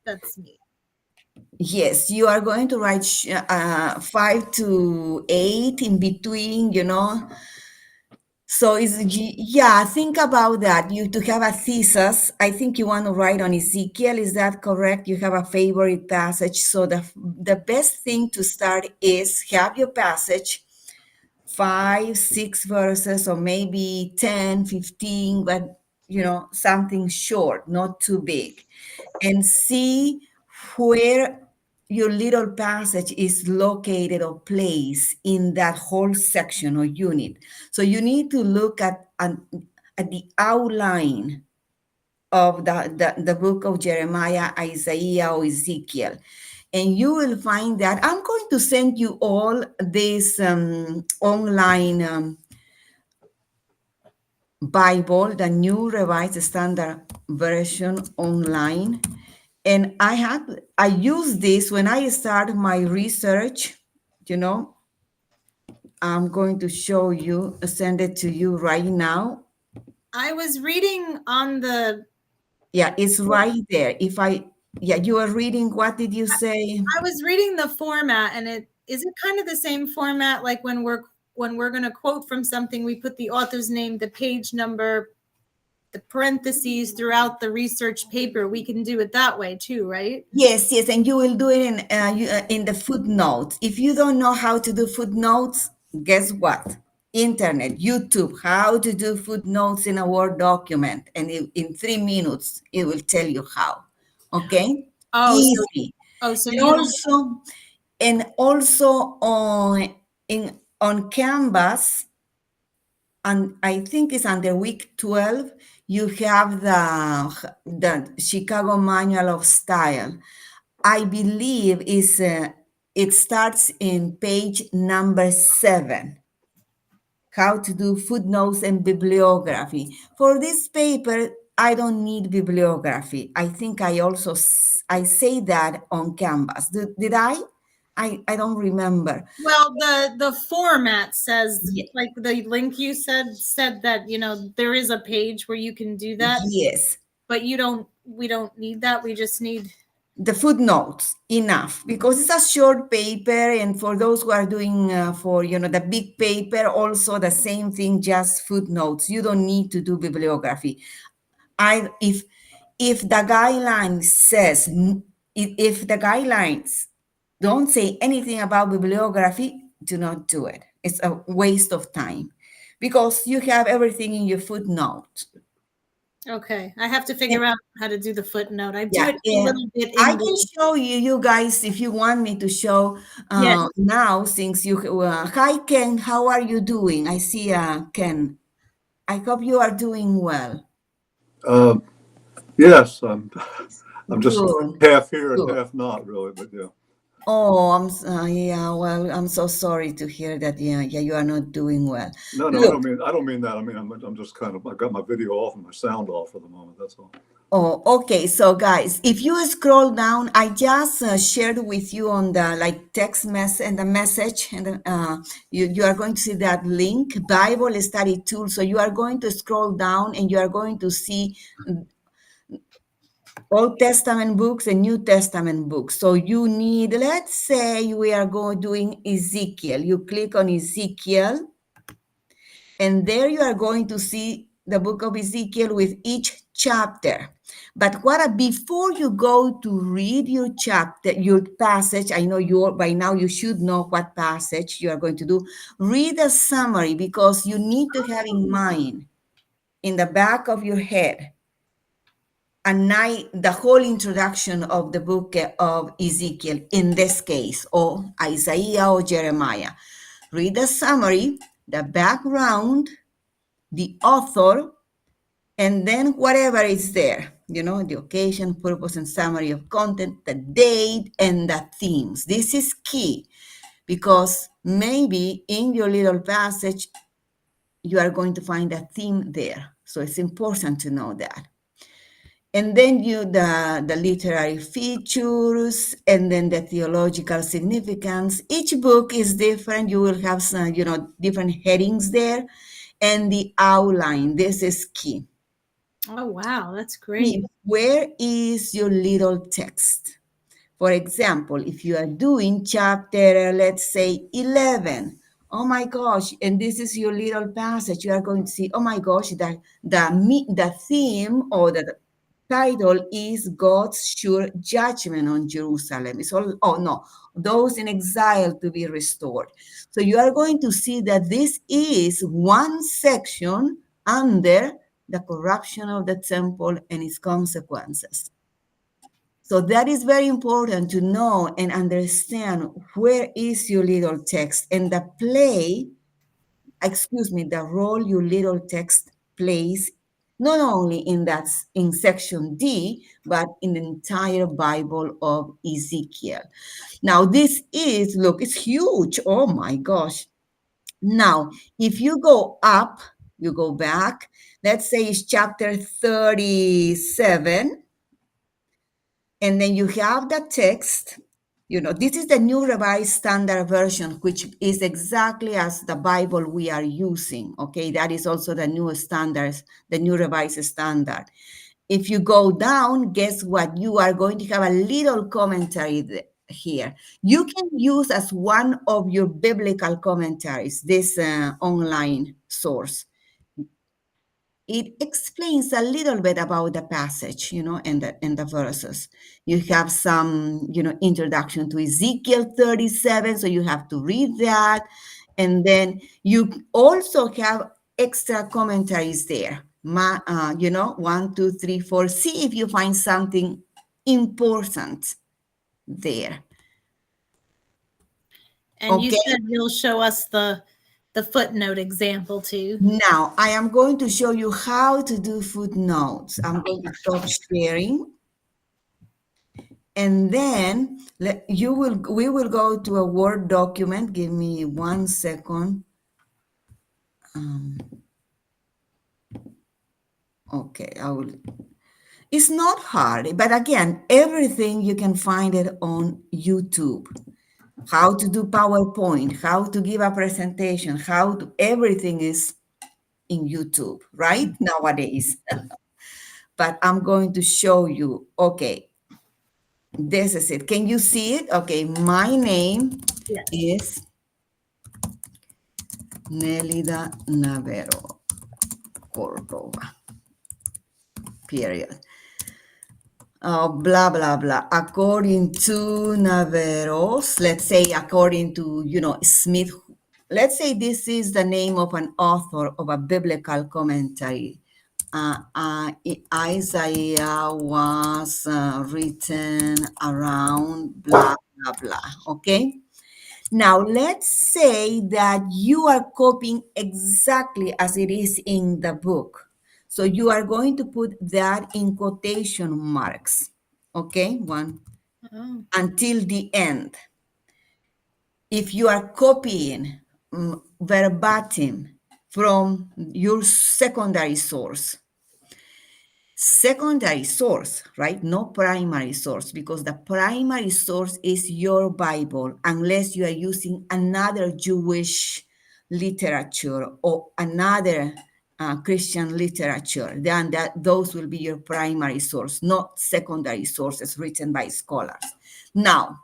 That's neat. Yes, you are going to write 5 to 8 in between, So yeah, think about that. You to have a thesis. I think you want to write on Ezekiel. Is that correct? You have a favorite passage. So the best thing to start is have your passage, 5, 6 verses, or maybe 10, 15, but something short, not too big, and see where your little passage is located or placed in that whole section or unit. So you need to look at the outline of the book of Jeremiah, Isaiah, or Ezekiel. And you will find that I'm going to send you all this online Bible, the New Revised Standard Version online. And I use this when I start my research, I'm going to show you, send it to you right now. I was reading on the. Yeah, it's right there. You are reading, what did you say? I was reading the format, and it kind of the same format like when we're going to quote from something, we put the author's name, the page number, the parentheses throughout the research paper. We can do it that way too, right? Yes, and you will do it in the footnotes. If you don't know how to do footnotes, guess what? Internet, YouTube, how to do footnotes in a Word document, and in 3 minutes it will tell you how. Okay, Oh, easy. so And you don't. also on Canvas, and I think it's under week 12, you have the Chicago Manual of Style. I believe it starts in page number 7. How to do footnotes and bibliography. For this paper, I don't need bibliography. I think I say that on Canvas. Did I? I don't remember. Well, the format says, Ye- like the link you said that, there is a page where you can do that, Yes. but we don't need that. We just need. The footnotes enough, because it's a short paper, and for those who are doing for the big paper, also the same thing, just footnotes. You don't need to do bibliography. I if the guidelines says if the guidelines don't say anything about bibliography, do not do it. It's a waste of time, because you have everything in your footnote. Okay, I have to figure out how to do the footnote. I do Yeah, it a little bit I in can the. show you guys, if you want me to show Yes. now, since you. Hi, Ken. How are you doing? I see, Ken. I hope you are doing well. Uh, yes, I'm just Good. half here and Good. half not really, but yeah. Oh, yeah. Well, I'm so sorry to hear that. Yeah, you are not doing well. No, Look. I don't mean that. I mean, I'm just kind of, I got my video off and my sound off for the moment. That's all. Oh, okay. So, guys, if you scroll down, I just shared with you on the text mess and the message, and you are going to see that link, Bible Study Tool. So you are going to scroll down, and you are going to see Old Testament books and New Testament books. So you need, let's say we are doing Ezekiel. You click on Ezekiel, and there you are going to see the book of Ezekiel with each chapter. But before you go to read your chapter, your passage, I know by now you should know what passage you are going to do. Read a summary, because you need to have in mind, in the back of your head, the whole introduction of the book of Ezekiel, in this case, or Isaiah or Jeremiah. Read the summary, the background, the author, and then whatever is there, the occasion, purpose, and summary of content, the date, and the themes. This is key, because maybe in your little passage, you are going to find a theme there. So it's important to know that. And then the literary features, and then the theological significance. Each book is different. You will have some, different headings there, and the outline. This is key. Oh, wow. That's See, great. where is your little text? For example, if you are doing chapter, let's say 11, oh my gosh, and this is your little passage, you are going to see, oh my gosh, the theme or the title is God's sure judgment on Jerusalem. It's all, oh no, those in exile to be restored. So you are going to see that this is one section under the corruption of the temple and its consequences. So that is very important to know and understand where is your little text and the role your little text plays, not only in section D, but in the entire Bible of Ezekiel. Now this is, look, it's huge. Oh my gosh. Now, if you go up, you go back, let's say it's chapter 37, and then you have the text. This is the New Revised Standard Version, which is exactly as the Bible we are using. Okay, that is also the new standards, the New Revised Standard. If you go down, guess what? You are going to have a little commentary here. You can use as one of your biblical commentaries this online source. It explains a little bit about the passage, and the verses. You have some, introduction to Ezekiel 37, so you have to read that. And then you also have extra commentaries there. 1, 2, 3, 4. See if you find something important there. And you Okay. said you'll show us the footnote example too. Now, I am going to show you how to do footnotes. I'm going to stop sharing. And then we will go to a Word document. Give me 1 second. Okay, it's not hard, but again, everything you can find it on YouTube. How to do PowerPoint, how to give a presentation, everything is in YouTube, right? Nowadays. But I'm going to show you, okay, this is it. Can you see it? Okay, my name is Nelida Naveros-Cordova, period. Blah, blah, blah. According to Naveros, let's say according to, Smith, let's say this is the name of an author of a biblical commentary. Isaiah was written around blah, blah, blah, okay? Now, let's say that you are copying exactly as it is in the book. So you are going to put that in quotation marks, okay? Until the end. If you are copying verbatim from your secondary source, right? No primary source, because the primary source is your Bible, unless you are using another Jewish literature or another Christian literature, then those will be your primary source, not secondary sources written by scholars. Now,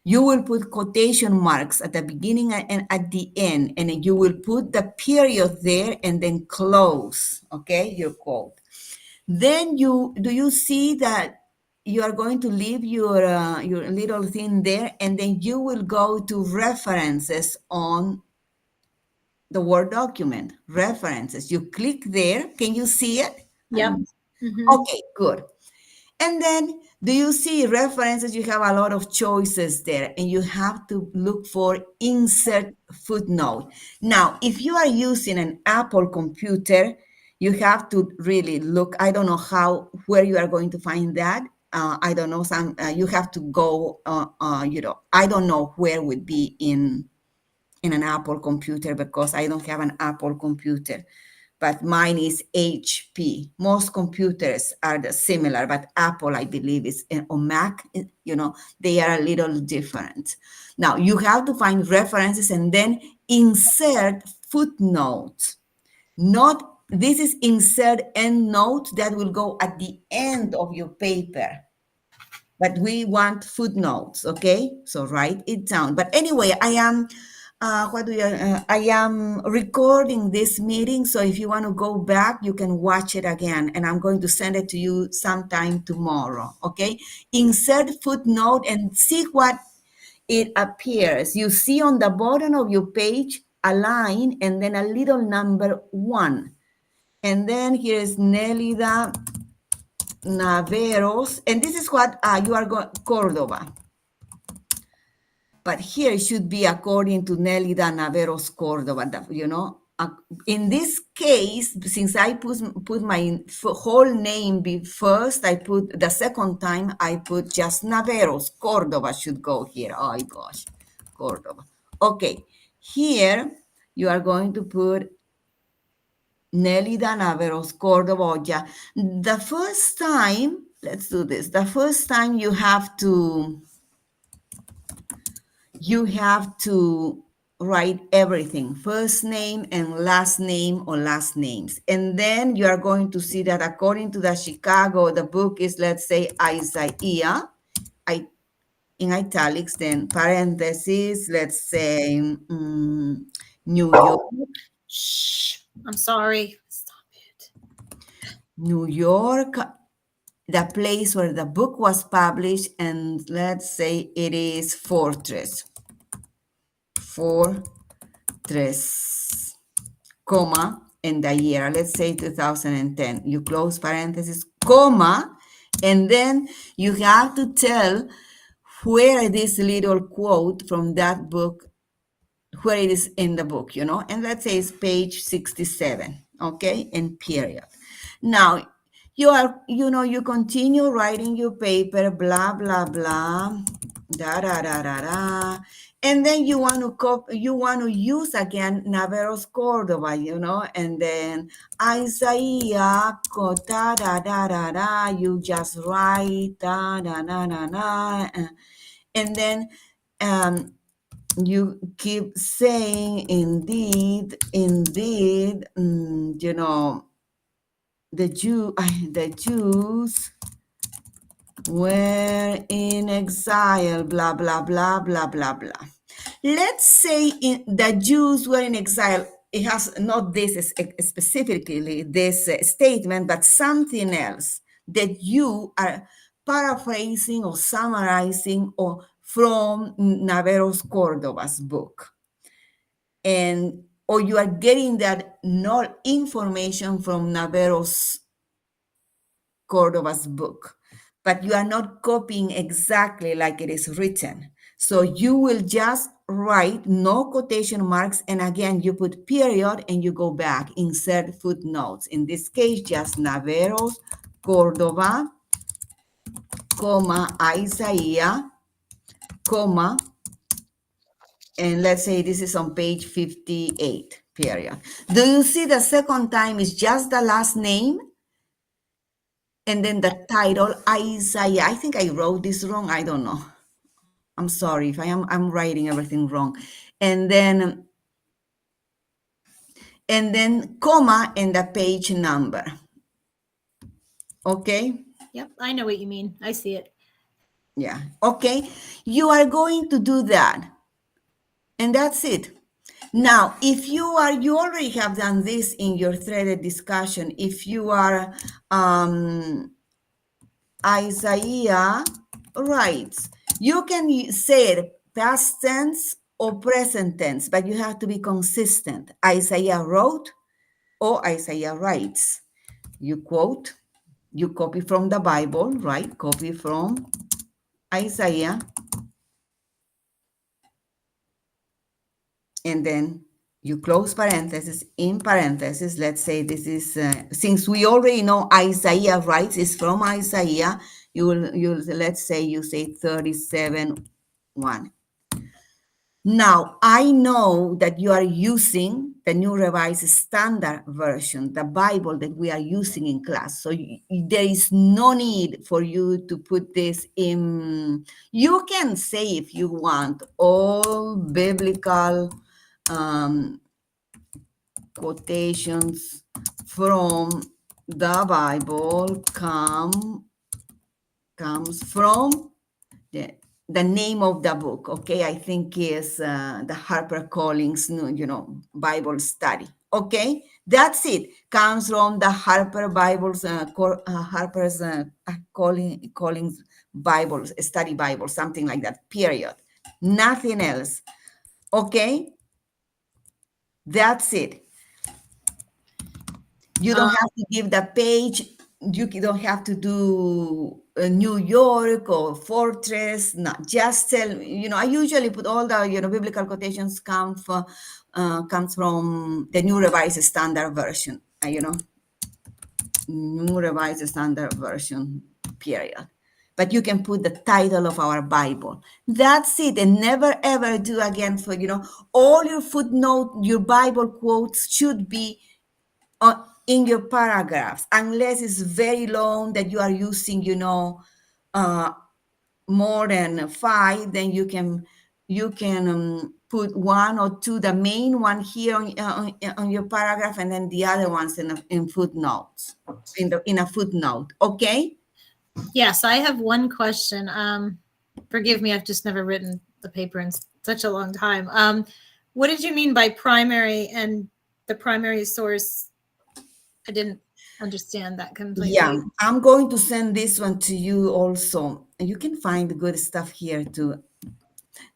you will put quotation marks at the beginning and at the end, and you will put the period there and then close, okay, your quote. Then do you see that you are going to leave your little thing there, and then you will go to references on the Word document. References. You click there. Can you see it? Yep. Okay, good. And then do you see references? You have a lot of choices there, and you have to look for insert footnote. Now, if you are using an Apple computer, you have to really look. I don't know where you are going to find that. I don't know. You have to go. I don't know where would be in an Apple computer, because I don't have an Apple computer. But mine is HP. Most computers are similar, but Apple, I believe, is on Mac. They are a little different. Now, you have to find references and then insert footnotes, not this is insert endnote that will go at the end of your paper. But we want footnotes, okay? So write it down. But anyway, I am recording this meeting. So if you want to go back, you can watch it again. And I'm going to send it to you sometime tomorrow, okay? Insert footnote and see what it appears. You see on the bottom of your page a line and then a little number 1. And then here's Nelida Naveros, and this is what you are going, Cordova. But here it should be according to Nelida Naveros-Cordova, you know. In this case, since I put my whole name first, I put the second time, I put just Naveros. Cordova should go here. Oh gosh, Cordova. Okay, here you are going to put Nelida Naveros-Cordova. The first time, let's do this. The first time you have to write everything, first name and last name or last names. And then you are going to see that according to the Chicago, the book is, let's say, Isaiah, in italics, then parentheses, let's say New York. Shh. I'm sorry. Stop it. New York, the place where the book was published, and let's say it is Fortress, comma, and the year, let's say 2010. You close parentheses, comma, and then you have to tell where this little quote from that book, where it is in the book, you know, and let's say it's page 67, okay, and period. Now, you continue writing your paper, blah, blah, blah, da, da, da, da, da, and then you want to use again Naveros-Cordova, you know, and then Isaiah, da, da, da, da, da, you just write, da, da, da, da, da, and then, you keep saying, indeed, you know, the Jews were in exile, blah, blah, blah, blah, blah, blah. Let's say the Jews were in exile. It has not this specifically, this statement, but something else that you are paraphrasing or summarizing or from Naveros-Cordova's book. Or you are getting that information from Naveros-Cordova's book, but you are not copying exactly like it is written. So you will just write no quotation marks, and again, you put period and you go back, insert footnotes. In this case, just Naveros-Cordova, comma, Isaiah, comma, and let's say this is on page 58, period. Do you see the second time is just the last name? And then the title, Isaiah. I think I wrote this wrong. I don't know. I'm sorry if I'm writing everything wrong. And then comma and the page number. Okay? Yep, I know what you mean. I see it. Yeah. Okay. You are going to do that. And that's it. Now, if you already have done this in your threaded discussion. If you are Isaiah writes, you can say it past tense or present tense, but you have to be consistent. Isaiah wrote or Isaiah writes. You quote, you copy from the Bible, right? Copy from Isaiah. And then you close parentheses, in parentheses, let's say this is, since we already know Isaiah writes, is from Isaiah, let's say you say 37:1. Now, I know that you are using the New Revised Standard Version, the Bible that we are using in class. So there is no need for you to put this in. You can say, if you want, all biblical quotations from the Bible comes from the name of the book, okay? I think is the HarperCollins, Bible study, okay? That's it. Comes from the Harper's Collins Bible, study Bible, something like that, period. Nothing else, okay? That's it. You don't have to give the page. You don't have to do New York or Fortress. Not just tell. I usually put all the biblical quotations comes from the New Revised Standard Version. New Revised Standard Version. Period. But you can put the title of our Bible. That's it, and never ever do again for all your footnote, your Bible quotes should be in your paragraphs, unless it's very long that you are using, more than 5, then you can put 1 or 2, the main one here on your paragraph, and then the other ones in footnotes, in a footnote, okay? Yes, I have one question. Forgive me, I've just never written the paper in such a long time. What did you mean by primary and the primary source? I didn't understand that completely. Yeah, I'm going to send this one to you also. You can find good stuff here too.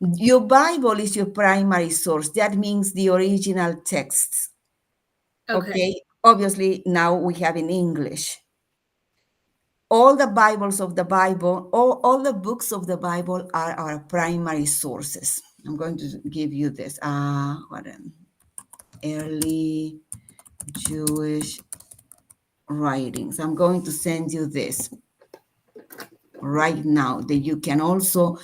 Your Bible is your primary source. That means the original texts. Okay. Obviously, now we have in English. All the Bibles of the Bible, all the books of the Bible are our primary sources. I'm going to give you this. Early Jewish writings. I'm going to send you this right now that you can also,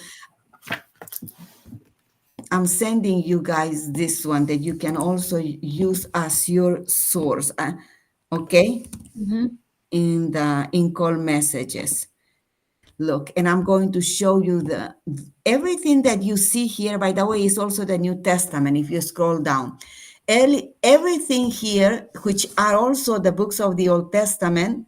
I'm sending you guys this one that you can also use as your source, okay? Mm-hmm. In call messages. Look, and I'm going to show you everything that you see here, by the way, is also the New Testament. If you scroll down, everything here, which are also the books of the Old Testament,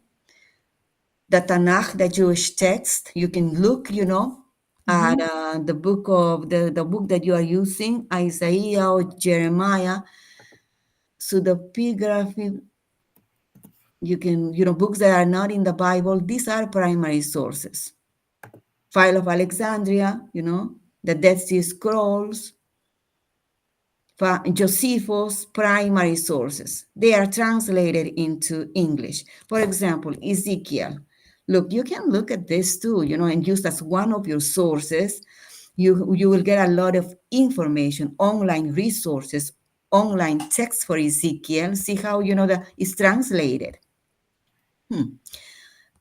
the Tanakh, the Jewish text, you can look, at the book of the book that you are using, Isaiah or Jeremiah. So the pseudepigraphy, you can, books that are not in the Bible, these are primary sources. File of Alexandria, the Dead Sea Scrolls, Josephus, primary sources. They are translated into English. For example, Ezekiel. Look, you can look at this too, and use as one of your sources. You will get a lot of information, online resources, online text for Ezekiel. See how, it's translated.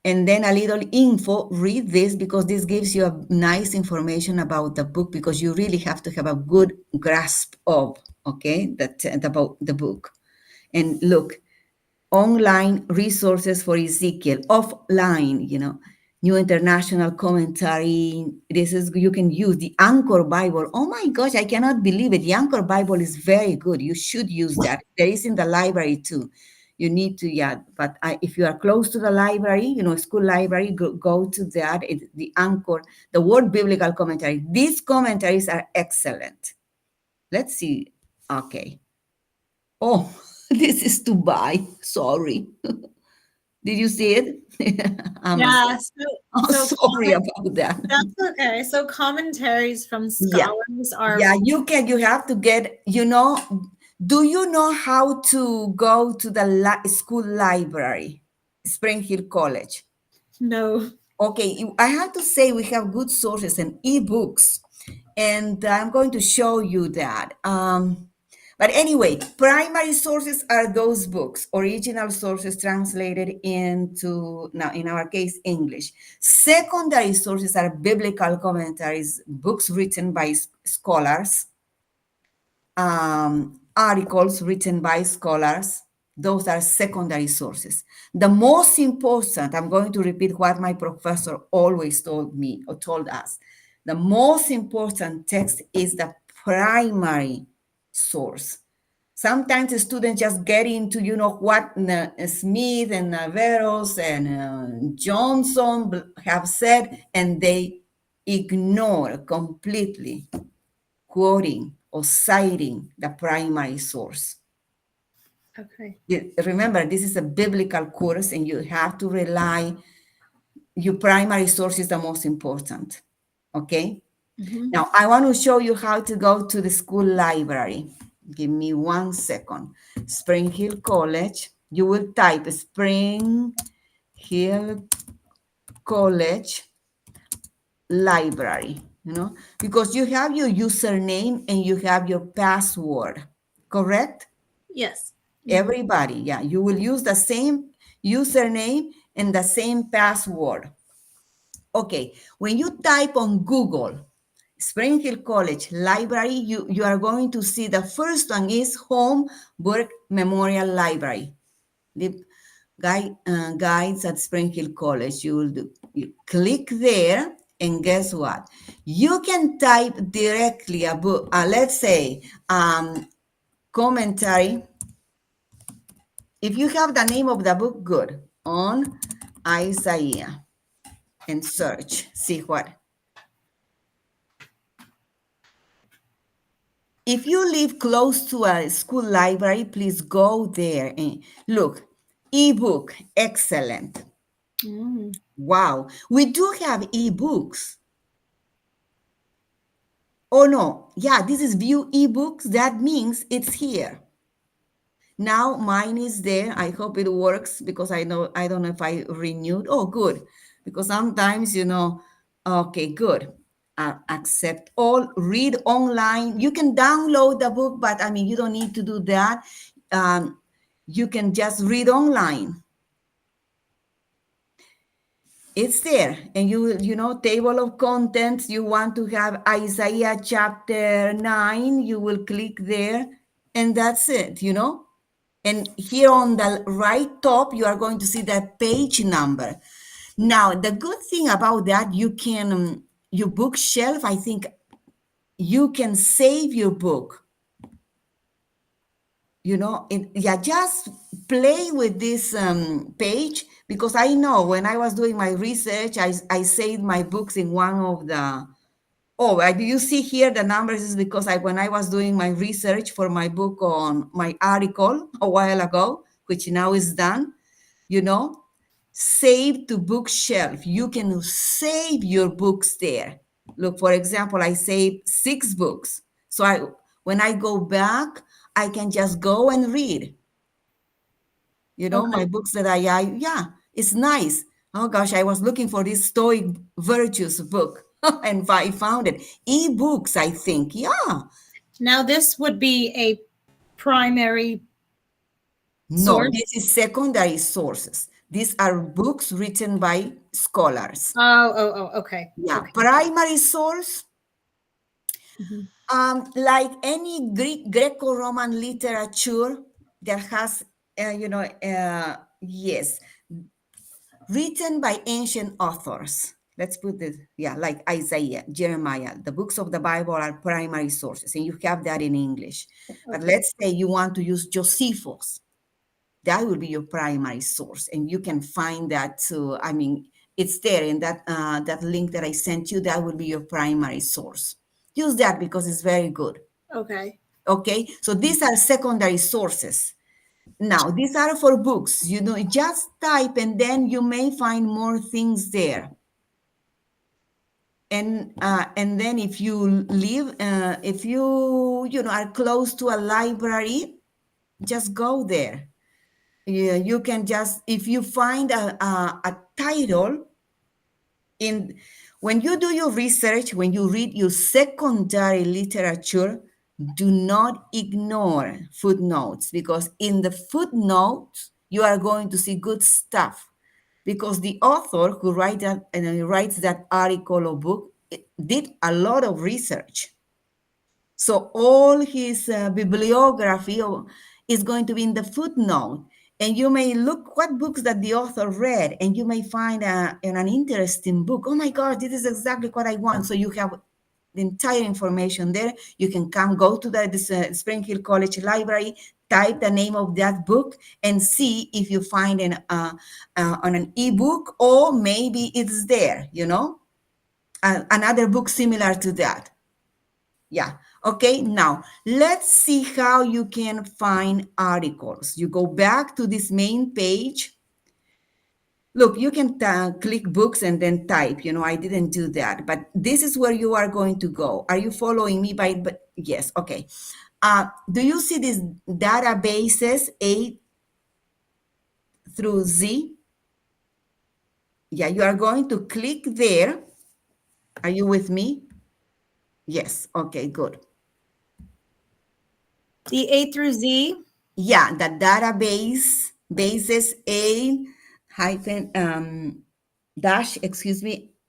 And then a little info, read this because this gives you a nice information about the book, because you really have to have a good grasp of, about the book. And look, online resources for Ezekiel, offline, New International Commentary. You can use the Anchor Bible. Oh my gosh, I cannot believe it. The Anchor Bible is very good. You should use that. There is in the library too. You need to, but if you are close to the library, school library, go to that. The Anchor, the Word Biblical Commentary. These commentaries are excellent. Let's see. Okay. Oh, this is to buy. Sorry. Did you see it? Yeah. Sorry about that. That's okay. So commentaries from scholars are. Yeah, you have to get, do you know how to go to the school library, Spring Hill College? No. Okay, I have to say we have good sources and ebooks, and I'm going to show you that. But anyway, primary sources are those books, original sources translated into, now in our case, English. Secondary sources are biblical commentaries, books written by scholars, articles written by scholars. Those are secondary sources. The most important, I'm going to repeat what my professor always told me or told us. The most important text is the primary source. Sometimes the students just get into, what Smith and Naveros and Johnson have said, and they ignore completely quoting or citing the primary source. Okay. Remember, this is a biblical course, and you have to rely, your primary source is the most important, okay? Mhm. Now, I want to show you how to go to the school library. Give me 1 second. Spring Hill College. You will type Spring Hill College Library, because you have your username and you have your password, correct? Yes. Everybody, yeah. You will use the same username and the same password. Okay, when you type on Google, Spring Hill College Library, you are going to see the first one is Home Burke Memorial Library. The guides at Spring Hill College, you click there, and guess what? You can type directly a book, let's say, commentary. If you have the name of the book, good, on Isaiah, and search, see what. If you live close to a school library, please go there and look. Ebook, excellent. Mm. Wow, we do have ebooks. Oh no, yeah, this is view ebooks. That means it's here. Now mine is there. I hope it works because I don't know if I renewed. Oh, good. Because sometimes, okay, good. Accept all, read online. You can download the book, but I mean, you don't need to do that. You can just read online. It's there. And table of contents, you want to have Isaiah chapter 9, you will click there, and that's it, And here on the right top, you are going to see that page number. Now, the good thing about that, you can, your bookshelf, I think you can save your book. Just play with this page, because I know when I was doing my research, I saved my books in one of the, do you see here the numbers? Is because when I was doing my research for my book on my article a while ago, which now is done, save to bookshelf. You can save your books there. Look, for example, I saved 6 books. So when I go back, I can just go and read. My books that it's nice. Oh gosh, I was looking for this Stoic Virtues book and I found it. E-books, I think. Yeah. Now this would be a primary No, source? this is secondary sources. These are books written by scholars. Okay. Yeah, Okay. primary source. Mhm. Like any Greco-Roman literature that has, yes, written by ancient authors. Let's put it, like Isaiah, Jeremiah. The books of the Bible are primary sources, and you have that in English. But let's say you want to use Josephus. That will be your primary source, and you can find that too. I mean, it's there in that link that I sent you. That will be your primary source. Use that because it's very good. Okay. Okay, so these are secondary sources. Now, these are for books. Just type and then you may find more things there. And then if you live, if you are close to a library, just go there. You can just, if you find a title when you do your research, when you read your secondary literature, do not ignore footnotes, because in the footnotes, you are going to see good stuff, because the author who writes that article or book did a lot of research. So all his bibliography is going to be in the footnote. And you may look what books that the author read, and you may find an interesting book. Oh my God, this is exactly what I want. So you have the entire information there. You can go to the Spring Hill College Library, type the name of that book, and see if you find on an ebook, or maybe it's there, another book similar to that. Yeah. Okay. Now let's see how you can find articles. You go back to this main page. Look, you can click books and then type. I didn't do that, but this is where you are going to go. Are you following me? But yes. Okay. Do you see these databases A through Z? Yeah, you are going to click there. Are you with me? Yes. Okay, good. The A through Z? Yeah, the database, bases A hyphen dash,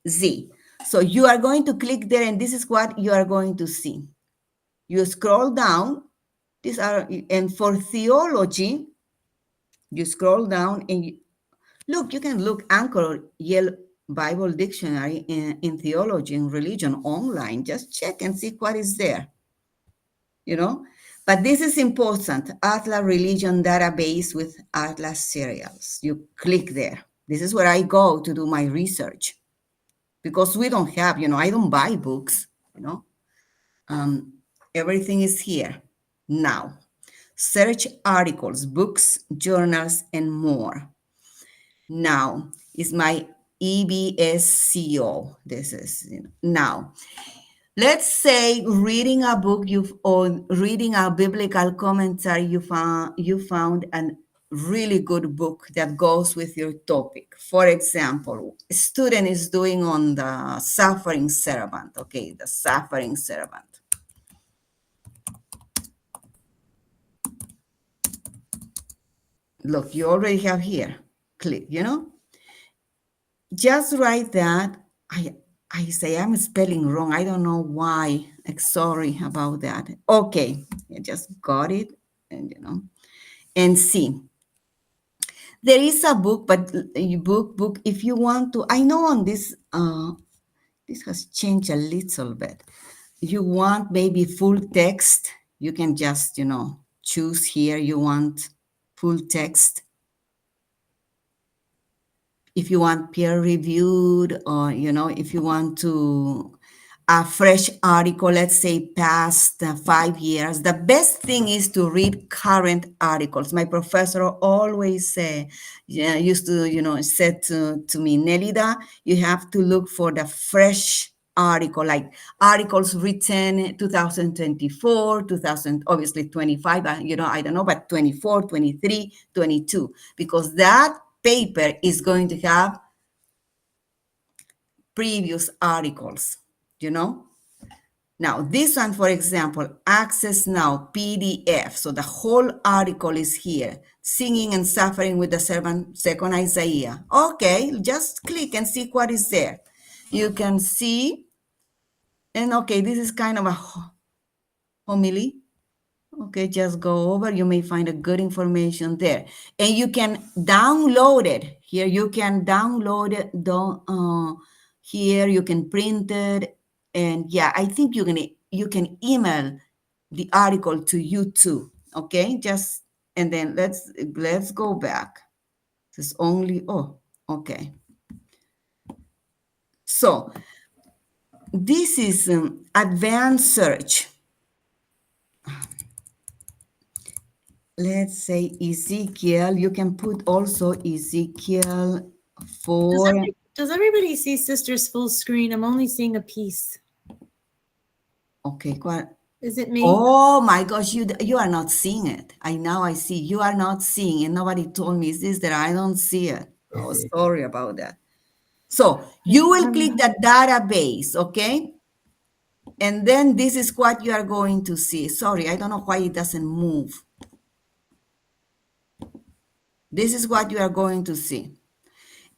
Z. So you are going to click there, and this is what you are going to see. You scroll down. And for theology, you scroll down and look, you can look Anchor Yale Bible Dictionary in theology and religion online. Just check and see what is there. But this is important. Atlas Religion Database with Atlas Serials. You click there. This is where I go to do my research, because we don't have, I don't buy books, everything is here. Now, search articles, books, journals, and more. Now, is my EBSCO. This is, now. Let's say reading a book or reading a biblical commentary, you found a really good book that goes with your topic. For example, a student is doing on the suffering servant. Okay, the suffering servant. Look, you already have here. Click, Just write that. I say I'm spelling wrong. I don't know why. Sorry about that. Okay, I just got it, and and see. There is a book, but book. If you want to, I know on this. This has changed a little bit. You want maybe full text. You can just choose here. You want full text. If you want peer-reviewed, or if you want to a fresh article, let's say past 5 years, the best thing is to read current articles. My professor always used to said to me, Nelida, you have to look for the fresh article, like articles written 2024, 2000, obviously 25, I don't know, but 24, 23, 22, because that paper is going to have previous articles, Now, this one, for example, Access Now, PDF. So the whole article is here. Singing and Suffering with the Servant, Second Isaiah. Okay, just click and see what is there. You can see, and okay, this is kind of a homily. Okay, just go over. You may find a good information there. And you can download it. Here you can download it. Here you can print it. And yeah, I think you can email the article to you too. Okay, and then let's go back. This is only, okay. So this is advanced search. Let's say Ezekiel. You can put also Ezekiel 4. Does everybody see Sister's full screen? I'm only seeing a piece. Okay, what? Is it me? Oh my gosh, you are not seeing it. I see. You are not seeing, and nobody told me this, that I don't see it. Oh, sorry about that. So you will click the database, okay? And then this is what you are going to see. Sorry, I don't know why it doesn't move. This is what you are going to see.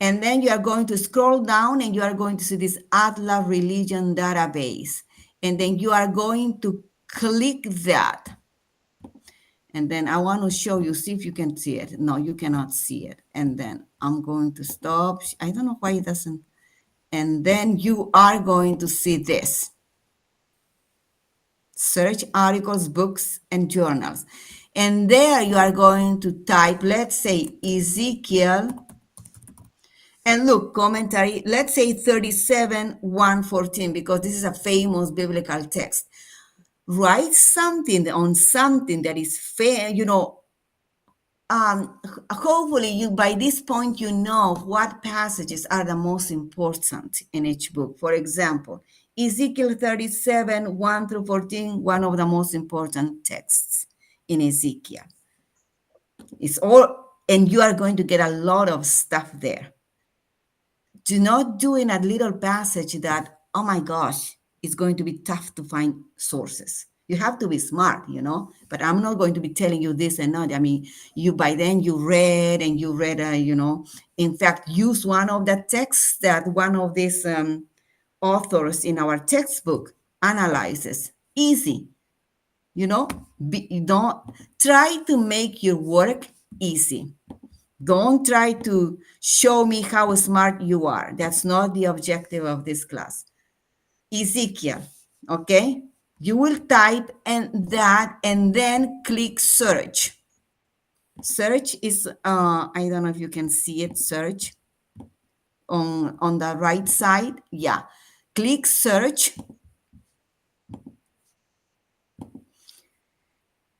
And then you are going to scroll down and you are going to see this Atlas Religion Database. And then you are going to click that. And then I want to show you, see if you can see it. No, you cannot see it. And then I'm going to stop. I don't know why it doesn't. And then you are going to see this. Search articles, books, and journals. And there you are going to type, let's say, Ezekiel. And look, commentary, let's say 37:114, because this is a famous biblical text. Write something on something that is fair, hopefully you by this point you know what passages are the most important in each book. For example, Ezekiel 37, 1 through 14, one of the most important texts in Ezekiel. It's all, and you are going to get a lot of stuff there. Do not do in a little passage that, oh my gosh, it's going to be tough to find sources. You have to be smart, but I'm not going to be telling you this and that. I mean, by then you read, in fact, use one of the texts that one of these authors in our textbook analyzes. Easy, don't try to make your work easy. Don't try to show me how smart you are. That's not the objective of this class. Ezekiel, okay? You will type and then click search. Search is, I don't know if you can see it, search on the right side. Yeah, click search.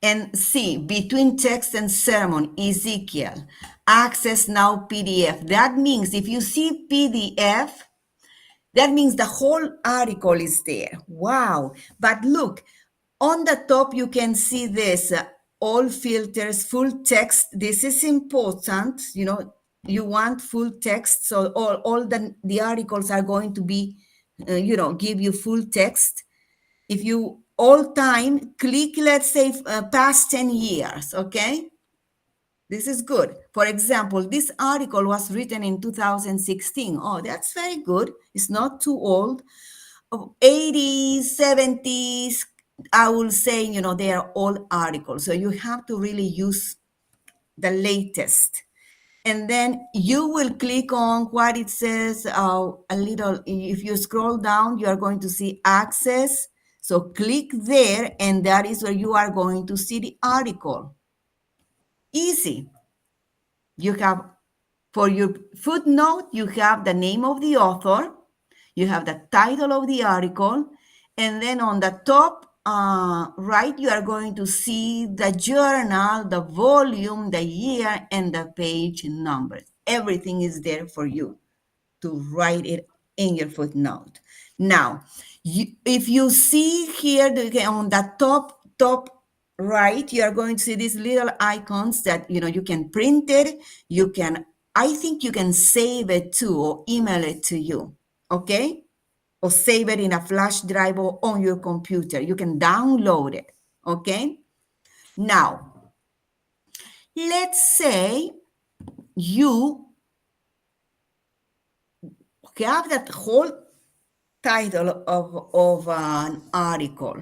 And see, between text and sermon, Ezekiel, access now PDF. That means if you see PDF, that means the whole article is there. Wow. But look, on the top, you can see this, all filters, full text. This is important. You want full text. So all the articles are going to be, give you full text. If you all time click, let's say past 10 years, okay? This is good. For example, this article was written in 2016. Oh, that's very good. It's not too old. 80s, 70s, I will say, they are all articles. So you have to really use the latest. And then you will click on what it says a little. If you scroll down, you are going to see access. So click there, and that is where you are going to see the article. Easy. You have, for your footnote, you have the name of the author, you have the title of the article, and then on the top right, you are going to see the journal, the volume, the year, and the page numbers. Everything is there for you to write it in your footnote. Now, if you see here on the top right, you are going to see these little icons that you can print it. I think you can save it too, or email it to you, okay? Or save it in a flash drive or on your computer. You can download it, okay? Now, let's say you have that whole title of an article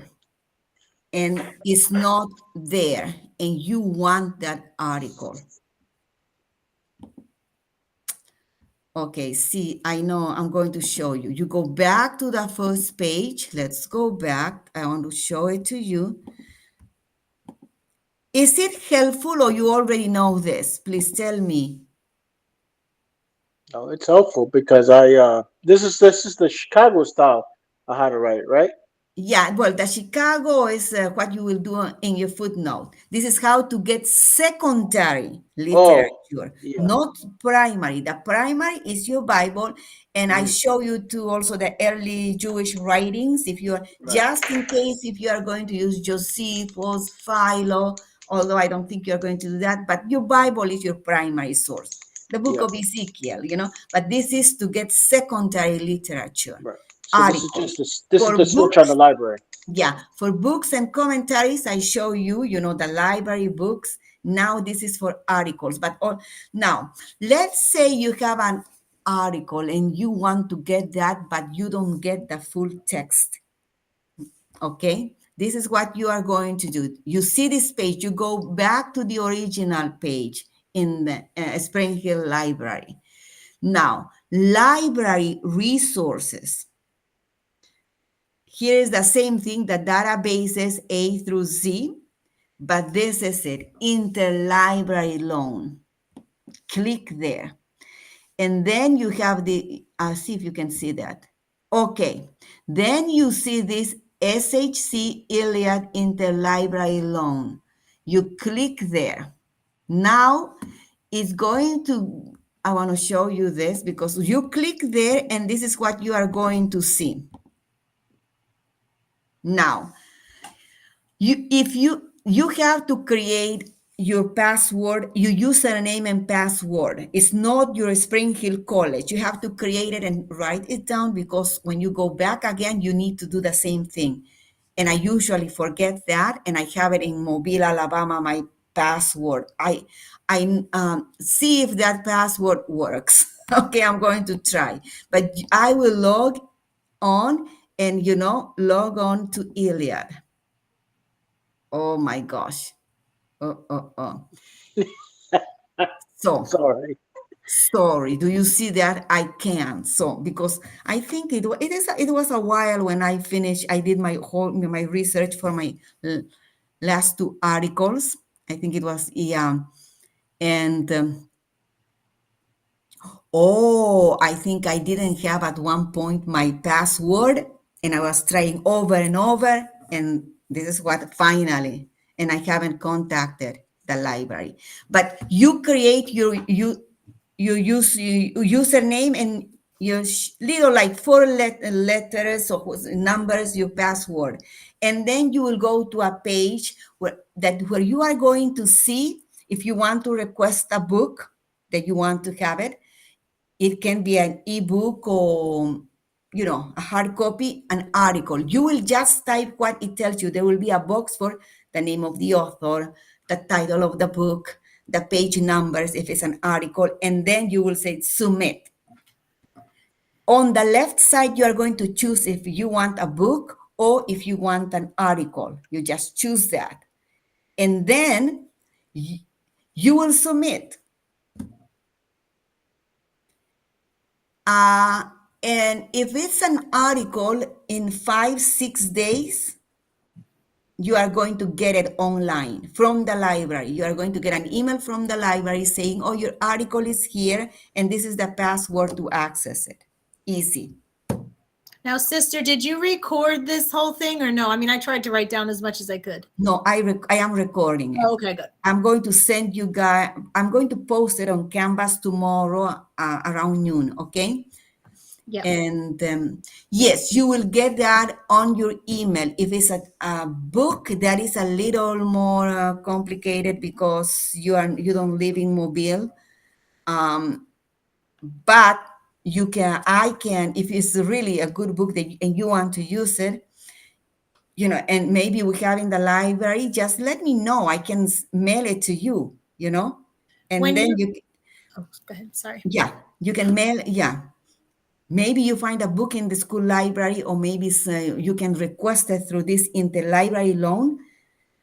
and it's not there, and you want that article. Okay, see, I know I'm going to show you. You go back to the first page. Let's go back. I want to show it to you. Is it helpful or you already know this? Please tell me. No, it's helpful because this is the Chicago style of how to write, right? Yeah, well, the Chicago is what you will do in your footnote. This is how to get secondary Oh, literature, yeah, not primary. The primary is your Bible, and I mm, show you to also the early Jewish writings. If you are, right, just in case, if you are going to use Josephus, Philo, although I don't think you're going to do that, but your Bible is your primary source. The book yeah, of Ezekiel, but this is to get secondary literature, right. So this is articles. just this is For the search on the books, library. yeah, for books and commentaries, I show you, the library books. Now this is for articles. Now, let's say you have an article and you want to get that, but you don't get the full text. Okay, this is what you are going to do. You see this page, you go back to the original page in the Spring Hill Library. Now, library resources. Here is the same thing, the databases A through Z, but this is it, interlibrary loan. Click there. And then you have the, I'll see if you can see that. Okay, then you see this SHC Iliad Interlibrary Loan. You click there. Now it's going to, I want to show you this because you click there and this is what you are going to see. Now, you have to create your password, your username and password. It's not your Spring Hill College. You have to create it and write it down because when you go back again, you need to do the same thing. And I usually forget that, and I have it in Mobile, Alabama, my password. I see if that password works. Okay, I'm going to try, but I will log on and log on to Iliad. Oh my gosh. So sorry. Do you see that? I can't. So because I think it was a while when I finished. I did my research for my last two articles. I think it was and I think I didn't have at one point my password, and I was trying over and over, and this is what finally. And I haven't contacted the library. But you create your username and your little like 4 letters or numbers, your password, and then you will go to a page where you are going to see if you want to request a book that you want to have it. It can be an ebook or a hard copy, an article. You will just type what it tells you. There will be a box for the name of the author, the title of the book, the page numbers if it's an article, and then you will say submit. On the left side, you are going to choose if you want a book or if you want an article. You just choose that. And then you will submit. And if it's an article, in 5-6 days, you are going to get it online from the library. You are going to get an email from the library saying, oh, your article is here, and this is the password to access it. Easy. Now, sister, did you record this whole thing or no? I mean, I tried to write down as much as I could. No, I am recording it. Oh, okay, good. I'm going to send you guys, I'm going to post it on Canvas tomorrow around noon, okay? Yeah. And yes, you will get that on your email. If it's a book, that is a little more complicated because you don't live in Mobile. But I can, if it's really a good book and you want to use it, and maybe we have in the library, just let me know. I can mail it to you, and When then oh, go ahead. Sorry. Yeah, you can mail. Yeah. Maybe you find a book in the school library, or maybe you can request it through this interlibrary loan,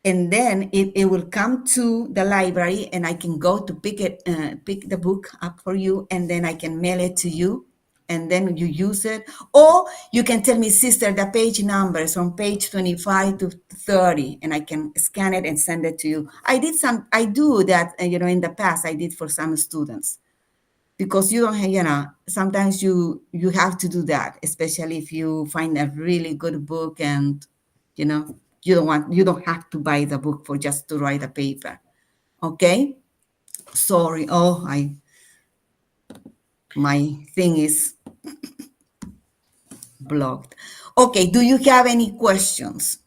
and then it will come to the library, and I can go to pick the book up for you, and then I can mail it to you, and then you use it. Or you can tell me, sister, the page numbers from page 25 to 30, and I can scan it and send it to you. I do that, in the past, I did for some students. Because you don't have, sometimes you have to do that, especially if you find a really good book and, you don't have to buy the book for just to write a paper. Okay? Sorry. My thing is blocked. Okay. Do you have any questions?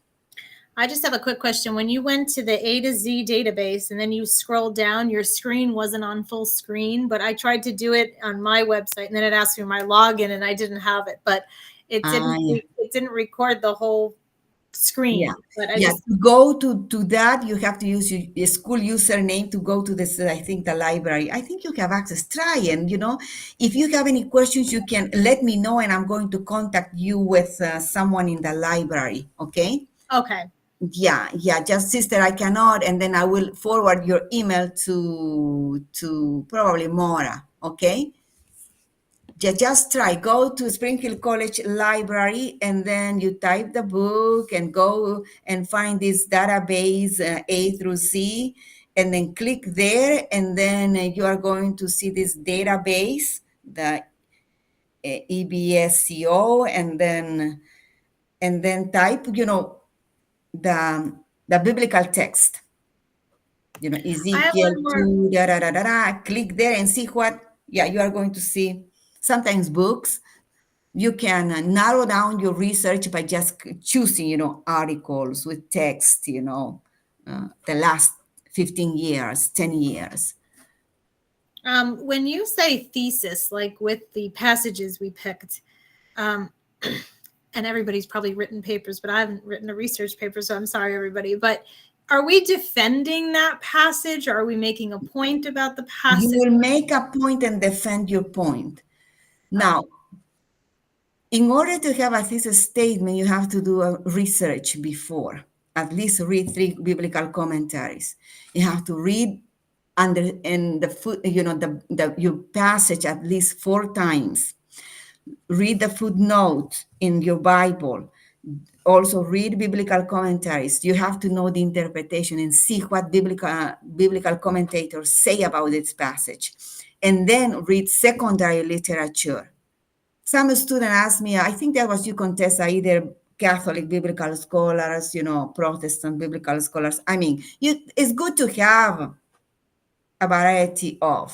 I just have a quick question. When you went to the A to Z database and then you scrolled down, your screen wasn't on full screen, but I tried to do it on my website and then it asked for my login and I didn't have it, but it didn't record the whole screen. Yeah. But to go to that, you have to use your school username to go to this, I think, the library. I think you have access. Try, and if you have any questions, you can let me know, and I'm going to contact you with someone in the library. Okay? Okay. Yeah, just sister, I cannot, and then I will forward your email to probably Mora. Okay? just try, go to Spring Hill College library, and then you type the book and go and find this database A through Z, and then click there, and then you are going to see this database, the EBSCO, and then type, the biblical text, have Ezekiel one more. 2, da, da, da, da, da. Click there and see what, you are going to see. Sometimes books, you can narrow down your research by just choosing, articles with text, the last 15 years, 10 years. When you say thesis, like with the passages we picked, and everybody's probably written papers, but I haven't written a research paper, so I'm sorry, everybody. But are we defending that passage? Or are we making a point about the passage? You will make a point and defend your point. Now, in order to have a thesis statement, you have to do a research before. At least read 3 biblical commentaries. You have to read your passage at least 4 times. Read the footnote in your Bible. Also read biblical commentaries. You have to know the interpretation and see what biblical commentators say about this passage. And then read secondary literature. Some student asked me, I think that was you, Contessa, either Catholic biblical scholars, Protestant biblical scholars. I mean, it's good to have a variety of,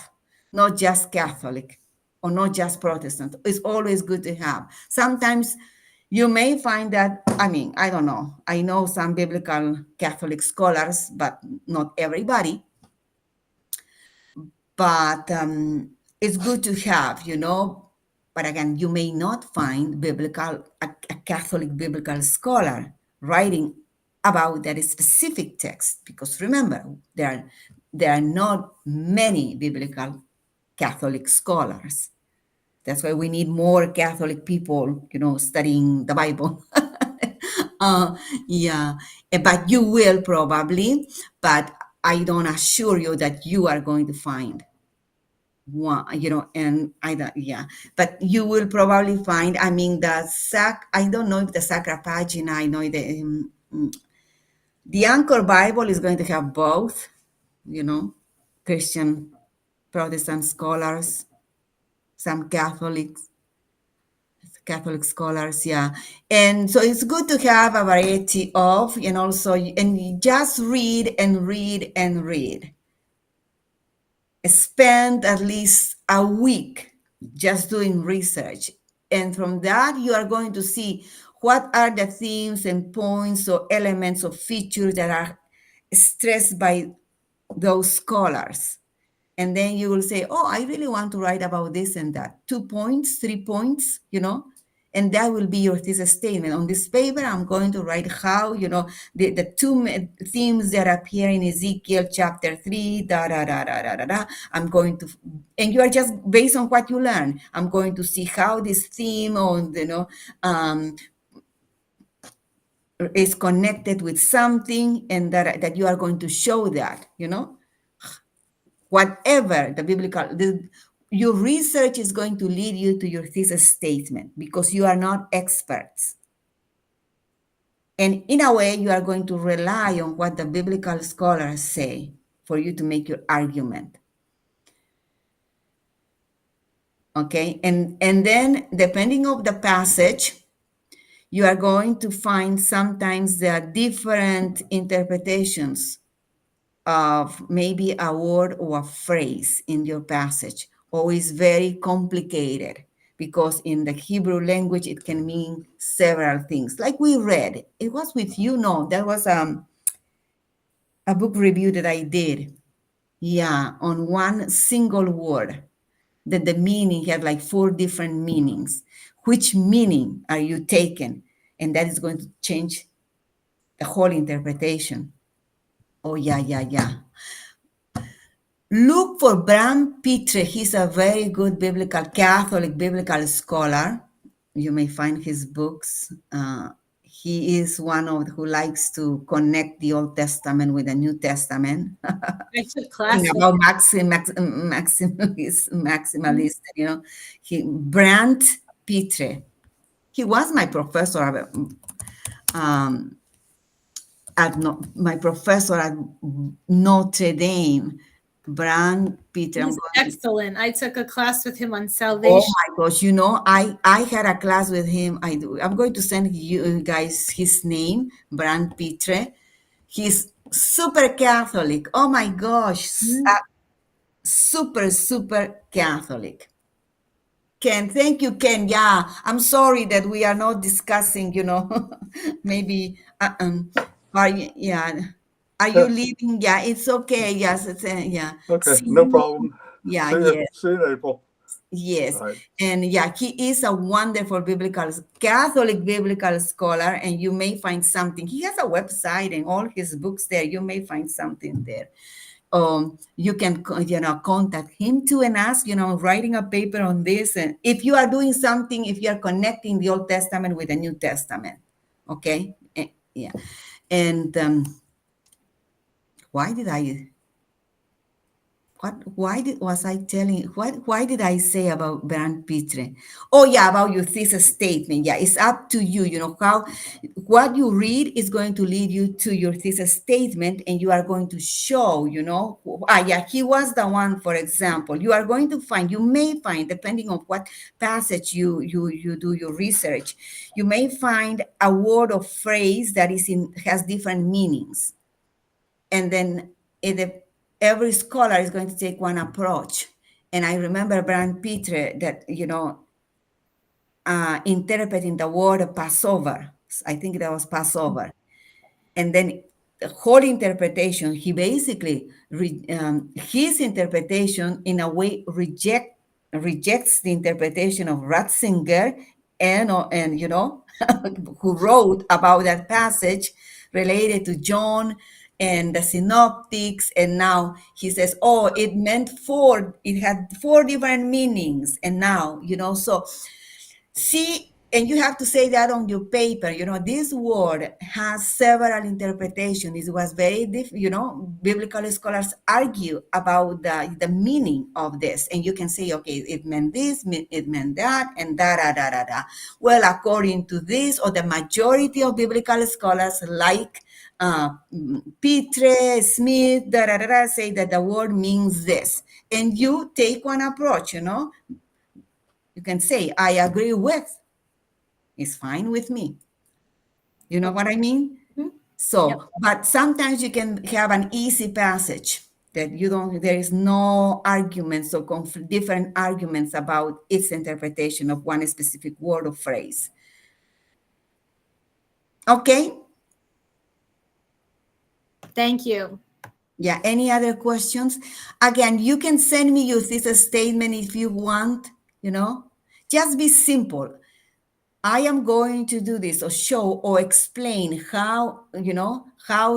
not just Catholic or not just Protestant. It's always good to have. Sometimes you may find that, I don't know. I know some biblical Catholic scholars, but not everybody. But it's good to have, But again, you may not find a Catholic biblical scholar writing about that specific text, because remember, there are not many biblical Catholic scholars. That's why we need more Catholic people, studying the Bible. But you will probably, but I don't assure you that you are going to find one, and but you will probably find, I don't know if the Sacra Pagina, I know the Anchor Bible is going to have both, Christian, Protestant scholars, some Catholic scholars, and so it's good to have a variety of, and just read and read and read. Spend at least a week just doing research, and from that you are going to see what are the themes and points or elements or features that are stressed by those scholars. And then you will say, oh, I really want to write about this and that. 2 points, 3 points, and that will be your thesis statement. On this paper, I'm going to write how, the 2 themes that appear in Ezekiel chapter 3, I'm going to, and you are just based on what you learn. I'm going to see how this theme is connected with something, and that you are going to show that, whatever your research is going to lead you to your thesis statement, because you are not experts. And in a way, you are going to rely on what the biblical scholars say for you to make your argument. Okay, and then depending on the passage, you are going to find sometimes there are different interpretations of maybe a word or a phrase in your passage, or is very complicated, because in the Hebrew language, it can mean several things. Like we read, it was with you, there was a book review that I did, on one single word, that the meaning had like 4 different meanings. Which meaning are you taking? And that is going to change the whole interpretation. Oh, yeah. Look for Bram Pitre. He's a very good Catholic biblical scholar. You may find his books. he is one of who likes to connect the Old Testament with the New Testament. I took class with About maximalist, Brandt Pitre. He was my professor um, my professor at Notre Dame. Brandt Pitre. He's excellent. I took a class with him on Oh salvation. my gosh, I had a class with him. I'm going to send you guys his name, Brandt Pitre. He's super Catholic. Oh my gosh, super, super Catholic. Ken, thank you, Ken. Yeah, I'm sorry that we are not discussing, maybe, are you, yeah, are you Yeah. leaving? Yeah, it's okay. Yes, it's, yeah. Okay, See no you. problem. Yeah, See yeah. you. See you in April. Yes, All right. and yeah, he is a wonderful Catholic biblical scholar, and you may find something. He has a website and all his books there. You may find something there. You can, contact him too and ask, writing a paper on this. And if you are doing something, if you are connecting the Old Testament with the New Testament, okay, yeah. And why did I? Why did I say about Bernd Pitre? Oh yeah, about your thesis statement. Yeah, it's up to you. What you read is going to lead you to your thesis statement, and you are going to show, yeah, he was the one, for example. You may find, depending on what passage you do your research, you may find a word or phrase that has different meanings. And then every scholar is going to take one approach. And I remember Brian Petre that, interpreting the word Passover. I think that was Passover. And then the whole interpretation, he basically, his interpretation in a way rejects the interpretation of Ratzinger and who wrote about that passage related to John and the synoptics. And now he says, oh, it had four different meanings. And now, so see, and you have to say that on your paper. This word has several interpretations. It was very biblical scholars argue about the meaning of this. And you can say, okay, it meant this, it meant that, and da da da da da. Well, according to this, or the majority of biblical scholars like Pitre, Smith, da da da da, say that the word means this. And you take one approach, you can say, I agree with. It's fine with me. You know what I mean? Mhm. So, Yep. but sometimes you can have an easy passage that there is no arguments or different arguments about its interpretation of one specific word or phrase. Okay? Thank you. Yeah, any other questions? Again, you can send me your thesis statement if you want, just be simple. I am going to do this or show or explain how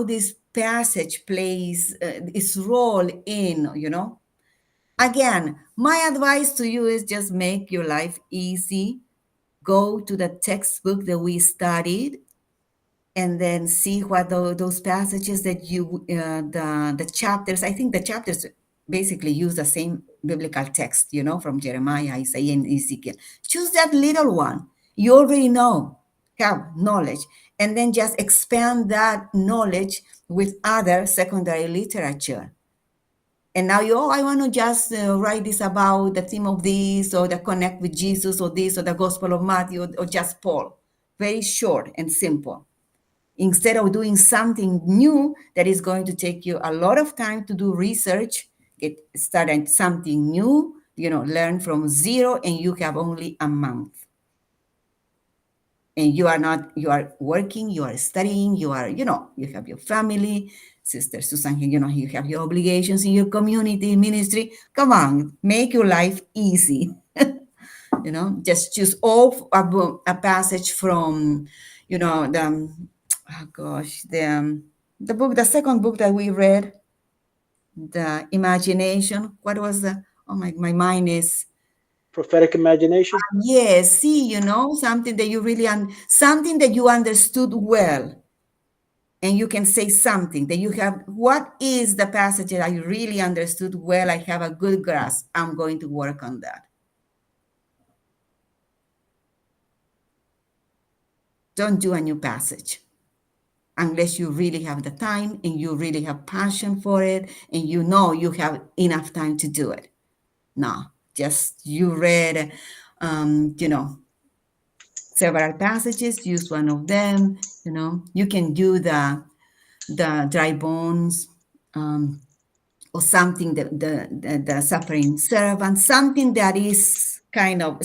this passage plays its role in, Again, my advice to you is just make your life easy. Go to the textbook that we studied and then see what those passages that the chapters, I think the chapters basically use the same biblical text, from Jeremiah, Isaiah, and Ezekiel. Choose that little one. You already have knowledge, and then just expand that knowledge with other secondary literature. And now I want to just write this about the theme of this, or the connect with Jesus, or this, or the Gospel of Matthew, or just Paul. Very short and simple. Instead of doing something new that is going to take you a lot of time to do research, get started something new, learn from zero, and you have only a month. And you are working, you are studying, you have your family, Sister Susan, you have your obligations in your community ministry. Come on, make your life easy. Just choose a passage from, the second book that we read, the imagination. What was my mind is Prophetic imagination. Yes, see, something that you really, something that you understood well. And you can say something that you have, what is the passage that I really understood well? I have a good grasp. I'm going to work on that. Don't do a new passage unless you really have the time and you really have passion for it and you have enough time to do it. No, just you read, several passages, use one of them. You can do the dry bones, or something, the suffering servant, something that is kind of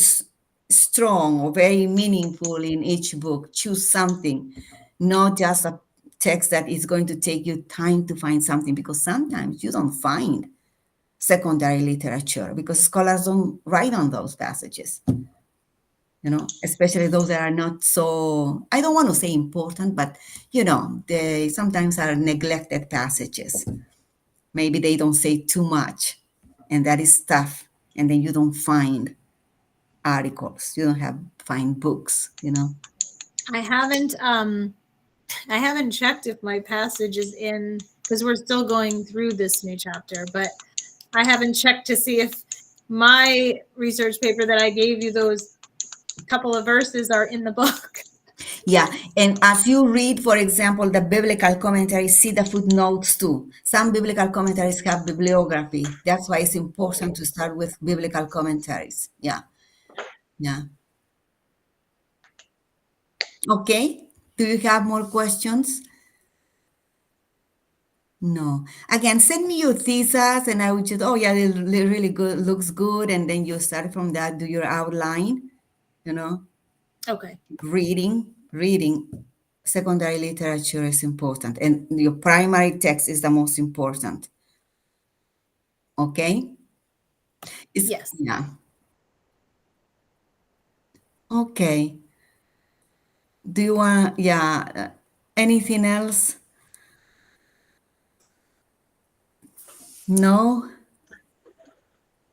strong or very meaningful in each book. Choose something, not just a text that is going to take you time to find something, because sometimes you don't find secondary literature because scholars don't write on those passages, especially those that are not so, I don't want to say important, but they sometimes are neglected passages. Maybe they don't say too much, and that is tough. And then you don't find articles. You don't find books. I haven't checked if my passage is in, because we're still going through this new chapter, but I haven't checked to see if my research paper that I gave you, those couple of verses, are in the book. Yeah, and as you read, for example, the biblical commentaries, see the footnotes too. Some biblical commentaries have bibliography. That's why it's important to start with biblical commentaries. Yeah. Okay. Do you have more questions? No. Again, send me your thesis and I would just, oh yeah, it really good, looks good. And then you start from that, do your outline, Okay. reading. Secondary literature is important. And your primary text is the most important. Okay? Yes. Yeah. Okay. Do you want, anything else? No?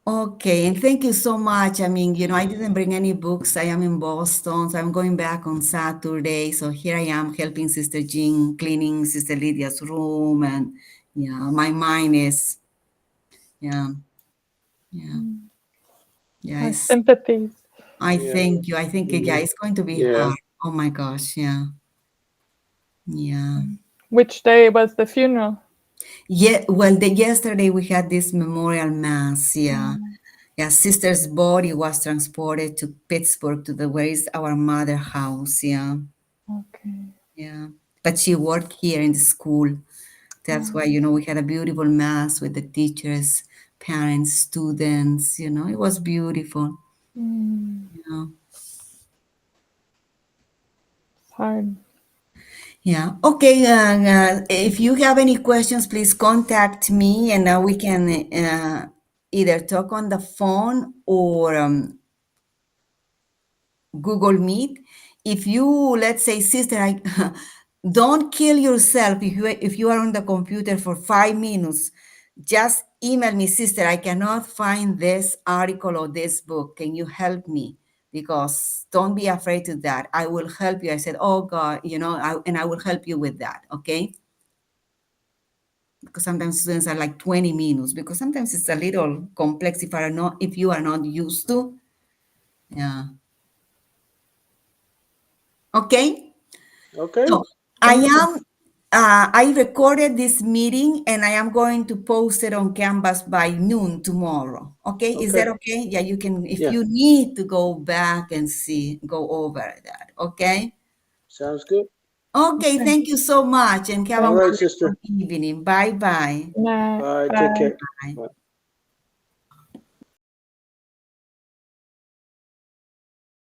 Okay, and thank you so much. I mean, I didn't bring any books. I am in Boston, so I'm going back on Saturday. So here I am helping Sister Jean, cleaning Sister Lydia's room. And my mind is, yeah. My sympathies. I Yeah. thank you. I think, it's going to be Yeah. hard. Oh my gosh, yeah. Which day was the funeral? Yeah, well, yesterday we had this memorial mass, yeah. Yeah, sister's body was transported to Pittsburgh to where is our mother house, yeah. Okay. Yeah. But she worked here in the school. That's why, we had a beautiful mass with the teachers, parents, students, it was beautiful. Yeah. It's hard. Yeah. Okay. If you have any questions, please contact me and we can either talk on the phone or Google Meet. If you, let's say, sister, don't kill yourself if you are on the computer for 5 minutes. Just email me, sister, I cannot find this article or this book. Can you help me? Because don't be afraid to that. I will help you. I said, oh God, and I will help you with that. Okay. Because sometimes students are like 20 minutes because sometimes it's a little complex if you are not used to. Yeah. Okay. Okay. So I recorded this meeting and I am going to post it on Canvas by noon tomorrow. Okay. Is that okay? Yeah, you can, if you need to go back and go over that. Okay. Sounds good. Okay. Thank you so much and have a All right, wonderful sister. evening. Bye-bye. Nah, All right. Take care. Bye. Bye.